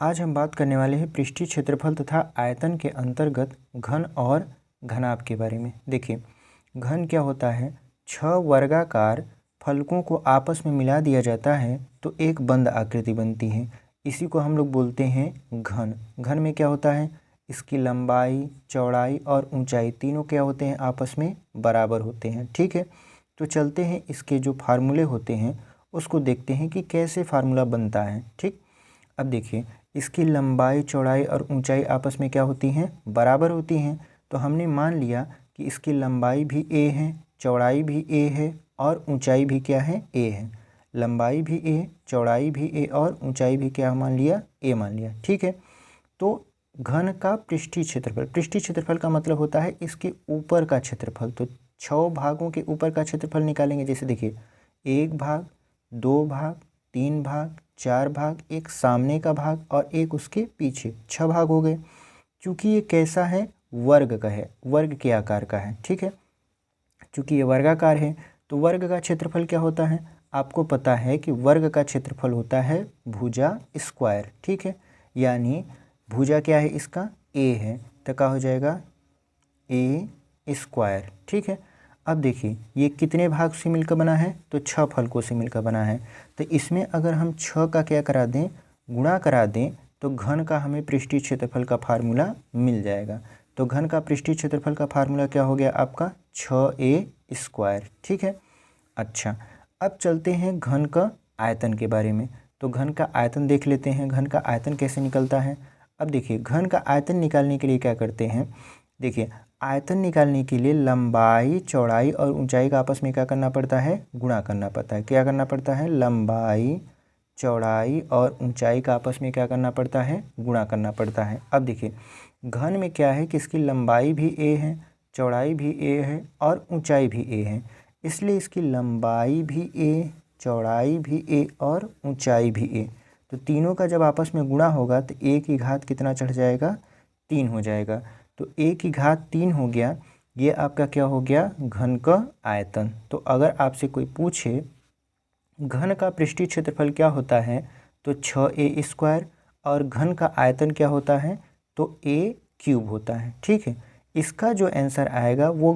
आज हम बात करने वाले हैं पृष्ठीय क्षेत्रफल तथा आयतन के अंतर्गत घन और घनाभ के बारे में। देखिए, घन क्या होता है? 6 वर्गाकार फलकों को आपस में मिला दिया जाता है तो एक बंद आकृति बनती है। इसी को हम लोग बोलते हैं घन। घन में क्या होता है? इसकी लंबाई, चौड़ाई और ऊंचाई तीनों क्या होते हैं? आपस में बराबर होते हैं। ठीक है, तो चलते हैं इसके जो फार्मूले होते हैं उसको देखते हैं कि कैसे फार्मूला बनता है। ठीक, अब देखिए, इसकी लंबाई, चौड़ाई और ऊंचाई आपस में क्या होती हैं? बराबर होती हैं। तो हमने मान लिया कि इसकी लंबाई भी a है, चौड़ाई भी a है और ऊंचाई भी क्या है? a है। लंबाई भी a, चौड़ाई भी a और ऊंचाई भी क्या मान लिया? a मान लिया। ठीक है, तो घन का पृष्ठीय क्षेत्रफल, पृष्ठीय क्षेत्रफल का मतलब होता है इसके ऊपर का क्षेत्रफल। तो 6 भागों के ऊपर का क्षेत्रफल निकालेंगे। जैसे देखिए, 1 भाग, 2 भाग, 3 भाग, 4 भाग, एक सामने का भाग और एक उसके पीछे, 6 भाग हो गए। क्योंकि ये कैसा है? वर्ग का है, वर्ग के आकार का है। ठीक है, चूँकि ये वर्गाकार है तो वर्ग का क्षेत्रफल क्या होता है? आपको पता है कि वर्ग का क्षेत्रफल होता है भुजा स्क्वायर। ठीक है, यानी भुजा क्या है? इसका a है, तो क्या हो जाएगा? a square. ठीक है, अब देखिए ये कितने भाग से मिलकर बना है? तो 6 फलकों से मिलकर बना है। तो इसमें अगर हम 6 का क्या करा दें? गुणा करा दें तो घन का हमें पृष्ठीय क्षेत्रफल का फार्मूला मिल जाएगा। तो घन का पृष्ठीय क्षेत्रफल का फार्मूला क्या हो गया आपका? 6a square. ठीक है, अच्छा, अब चलते हैं घन का आयतन के बारे में। तो घन का आयतन देख लेते हैं, घन का आयतन कैसे निकलता है। अब देखिए, घन का आयतन निकालने के लिए क्या करते हैं? देखिए, आयतन निकालने के लिए लंबाई, चौड़ाई और ऊंचाई का आपस में क्या करना पड़ता है? गुणा करना पड़ता है। क्या करना पड़ता है? लंबाई, चौड़ाई और ऊंचाई का आपस में क्या करना पड़ता है? गुणा करना पड़ता है। अब देखिए, घन में क्या है कि इसकी लंबाई भी a है, चौड़ाई भी a है और ऊंचाई भी a है। इसलिए इसकी लंबाई भी a, चौड़ाई भी a और ऊंचाई भी a। तो तीनों का जब आपस में गुणा होगा तो a की घात कितना चढ़ जाएगा? 3 हो जाएगा। तो a की घात 3 हो गया। ये आपका क्या हो गया? घन का आयतन। तो अगर आपसे कोई पूछे घन का पृष्ठीय क्षेत्रफल क्या होता है, तो 6a स्क्वायर, और घन का आयतन क्या होता है? तो a क्यूब होता है। ठीक है, इसका जो आंसर आएगा वो